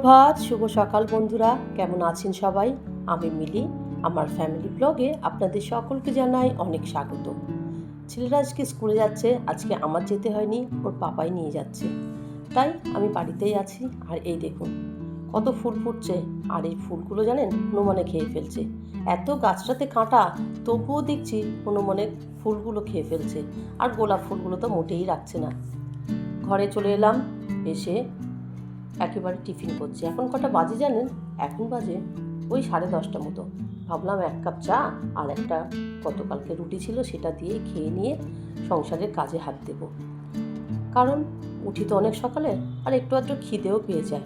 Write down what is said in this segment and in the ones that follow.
সুপ্রভাত, শুভ সকাল বন্ধুরা, কেমন আছেন সবাই? আমি মিলি। আমার ফ্যামিলি ব্লগে আপনাদের সকলকে জানাই অনেক স্বাগত। ছেলেরা আজকে স্কুলে যাচ্ছে, আজকে আমার যেতে হয়নি, ওর পাপাই নিয়ে যাচ্ছে, তাই আমি বাড়িতেই আছি। আর এই দেখুন কত ফুল ফুটছে, আর এই ফুলগুলো জানেন হনুমানে খেয়ে ফেলছে। এত গাছটাতে কাঁটা, তবুও দেখছি হনুমানে ফুলগুলো খেয়ে ফেলছে, আর গোলাপ ফুলগুলো তো মোটেই রাখছে না। ঘরে চলে এলাম, এসে একেবারে টিফিন করছি। এখন কটা বাজে জানেন? এখন বাজে ওই 10:30 মতো। ভাবলাম 1 কাপ চা আর একটা গতকালকে রুটি ছিল সেটা দিয়ে খেয়ে নিয়ে সংসারের কাজে হাত দেব। কারণ উঠি তো অনেক সকালে, আর একটু আধটু খিদেও পেয়ে যায়।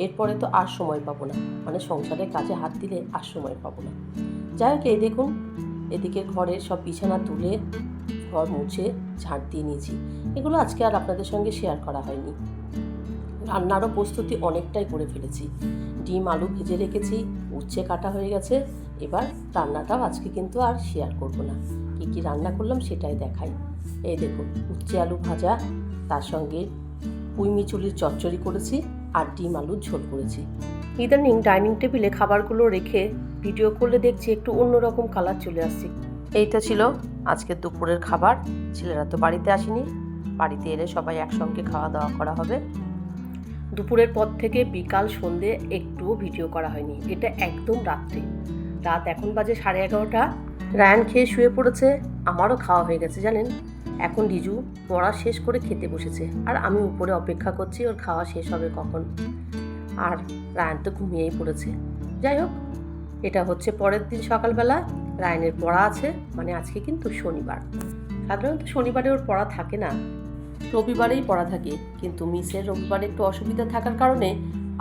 এরপরে তো আর সময় পাবো না, মানে সংসারের কাজে হাত দিলে আর সময় পাবো না। যাই হোক, এই দেখুন এদিকে ঘরের সব বিছানা তুলে ঘর মুছে ঝাড় দিয়ে নিয়েছি। এগুলো আজকে আর আপনাদের সঙ্গে শেয়ার করা হয়নি। রান্নারও প্রস্তুতি অনেকটাই করে ফেলেছি। ডিম আলু ভেজে রেখেছি, উচ্ছে কাটা হয়ে গেছে। এবার রান্নাটাও আজকে কিন্তু আর শেয়ার করব না। কী কী রান্না করলাম সেটাই দেখাই। এই দেখুন উচ্ছে আলু ভাজা, তার সঙ্গে পুঁই মিচুলির চচ্চড়ি করেছি, আর ডিম আলুর ঝোল করেছি। ইদানিং ডাইনিং টেবিলে খাবারগুলো রেখে ভিডিও করলে দেখছি একটু অন্যরকম কালার চলে আসছে। এইটা ছিল আজকে দুপুরের খাবার। ছেলেরা তো বাড়িতে আসেনি, বাড়িতে এলে সবাই একসঙ্গে খাওয়া দাওয়া করা হবে। দুপুরের পর থেকে বিকাল সন্ধে একটুও ভিডিও করা হয়নি। এটা একদম রাত্রি, রাত এখন বাজে 11:30। রায়ান খেয়ে শুয়ে পড়েছে, আমারও খাওয়া হয়ে গেছে জানেন। এখন রিজু পড়া শেষ করে খেতে বসেছে, আর আমি উপরে অপেক্ষা করছি ওর খাওয়া শেষ হবে কখন। আর রায়ান তো ঘুমিয়েই পড়েছে। যাই হোক, এটা হচ্ছে পরের দিন সকালবেলা। রায়ানের পড়া আছে, মানে আজকে কিন্তু শনিবার। সাধারণত শনিবারে ওর পড়া থাকে না, রবিবারেই পড়া থাকে, কিন্তু মিসের রবিবারে একটু অসুবিধা থাকার কারণে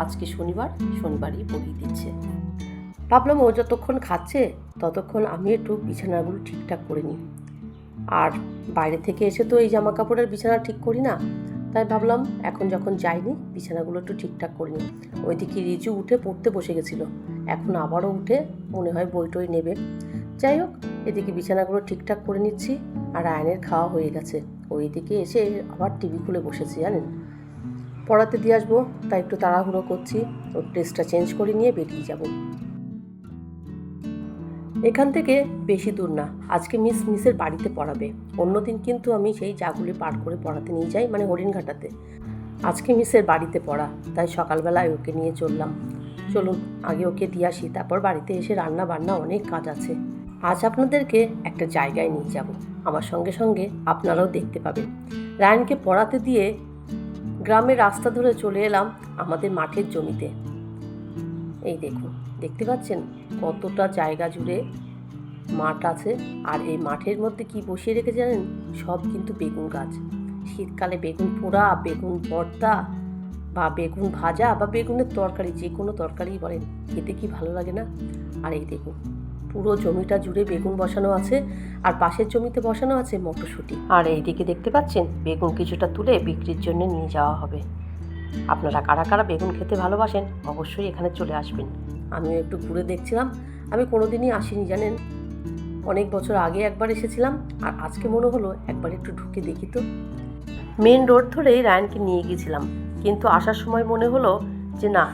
আজকে শনিবারই পড়িয়ে দিচ্ছে। ভাবলাম ও যতক্ষণ খাচ্ছে ততক্ষণ আমি একটু বিছানাগুলো ঠিকঠাক করে নিই। আর বাইরে থেকে এসে তো এই জামা কাপড়ের বিছানা ঠিক করি না, তাই ভাবলাম এখন যখন যাইনি বিছানাগুলো একটু ঠিকঠাক করে নিই। ওইদিকে রিজু উঠে পড়তে বসে গেছিলো, এখন আবারও উঠে মনে হয় বই টই নেবে। যাই হোক, এদিকে বিছানাগুলো ঠিকঠাক করে নিচ্ছি, আর আয়নের খাওয়া হয়ে গেছে। ওইদিকে এসে আবার টিভি খুলে বসেছি জানেন। পড়াতে দিয়ে আসবো, তাই একটু তাড়াহুড়ো করছি। ওর ড্রেসটা চেঞ্জ করে নিয়ে বেরিয়ে যাব। এখান থেকে বেশি দূর না, আজকে মিসের বাড়িতে পড়াবে। অন্যদিন কিন্তু আমি সেই জাগুলি পার করে পড়াতে নিয়ে যাই, মানে হরিণঘাটাতে। আজকে মিসের বাড়িতে পড়া, তাই সকালবেলায় ওকে নিয়ে চললাম। চলুন আগে ওকে দিয়ে আসি, তারপর বাড়িতে এসে রান্না বান্না অনেক কাজ আছে। আজ আপনাদেরকে একটা জায়গায় নিয়ে যাব, আমার সঙ্গে সঙ্গে আপনারাও দেখতে পাবেন। রায়ানকে পড়াতে দিয়ে গ্রামের রাস্তা ধরে চলে এলাম আমাদের মাঠের জমিতে। এই দেখুন, দেখতে পাচ্ছেন কতটা জায়গা জুড়ে মাঠ আছে। আর এই মাঠের মধ্যে কি বসিয়ে রেখে জানেন? সব কিন্তু বেগুন গাছ। শীতকালে বেগুন পোড়া, বেগুন ভর্তা, বা বেগুন ভাজা, বা বেগুনের তরকারি, যে কোনো তরকারি বলেন, খেতে কি ভালো লাগে না? আর এই দেখুন পুরো জমিটা জুড়ে বেগুন বসানো আছে, আর পাশের জমিতে বসানো আছে মটরশুঁটি। আর এইদিকে দেখতে পাচ্ছেন বেগুন কিছুটা তুলে বিক্রির জন্য নিয়ে যাওয়া হবে। আপনারা কারা কারা বেগুন খেতে ভালোবাসেন অবশ্যই এখানে চলে আসবেন। আমিও একটু ঘুরে দেখছিলাম, আমি কোনোদিনই আসিনি জানেন। অনেক বছর আগে একবার এসেছিলাম, আর আজকে মনে হলো একবার একটু ঢুকে দেখি তো। মেন রোড ধরেই রায়ানকে নিয়ে গিয়েছিলাম, কিন্তু আসার সময় মনে হলো যে না,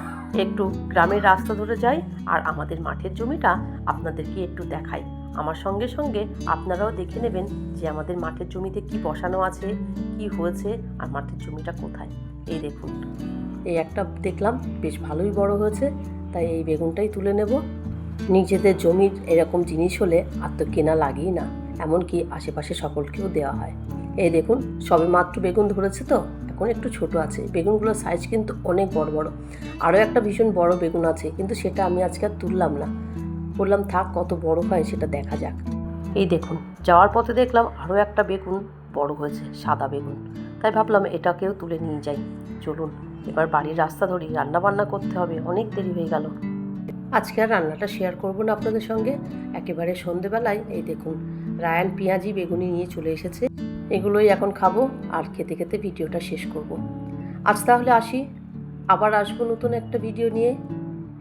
একটু গ্রামের রাস্তা ধরে যাই, আর আমাদের মাঠের জমিটা আপনাদেরকে একটু দেখাই। আমার সঙ্গে সঙ্গে আপনারাও দেখে নেবেন যে আমাদের মাঠের জমিতে কি বসানো আছে, কি হয়েছে, আর মাঠের জমিটা কোথায়। এই দেখুন, এই একটা দেখলাম বেশ ভালোই বড় হয়েছে, তাই এই বেগুনটাই তুলে নেব। নিজেদের জমির এরকম জিনিস হলে আর তো কেনা লাগেই না, এমনকি আশেপাশে সকলকেও দেওয়া হয়। এই দেখুন সবে মাত্র বেগুন ধরেছে, তো এখন একটু ছোট আছে। বেগুনগুলোর সাইজ কিন্তু অনেক বড় বড়। আরও একটা ভীষণ বড় বেগুন আছে, কিন্তু সেটা আমি আজকে আর তুললাম না, বললাম থাক কত বড় হয় সেটা দেখা যাক। এই দেখুন যাওয়ার পথে দেখলাম আরও একটা বেগুন বড় হয়েছে, সাদা বেগুন, তাই ভাবলাম এটাকেও তুলে নিয়ে যাই। চলুন এবার বাড়ির রাস্তা ধরি, রান্না বান্না করতে হবে, অনেক দেরি হয়ে গেল। আজকে আর রান্নাটা শেয়ার করব না আপনাদের সঙ্গে। একেবারে সন্ধেবেলায় এই দেখুন রায়ান পেঁয়াজি বেগুনি নিয়ে চলে এসেছে, এগুলোই এখন খাবো, আর খেতে খেতে ভিডিওটা শেষ করব। আজ তাহলে আসি, আবার আসবো নতুন একটা ভিডিও নিয়ে।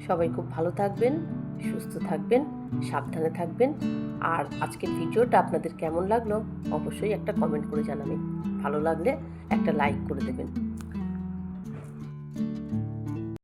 সবাই খুব ভালো থাকবেন, সুস্থ থাকবেন, সাবধানে থাকবেন। আর আজকের ভিডিওটা আপনাদের কেমন লাগলো অবশ্যই একটা কমেন্ট করে জানাবেন। ভালো লাগলে একটা লাইক করে দেবেন।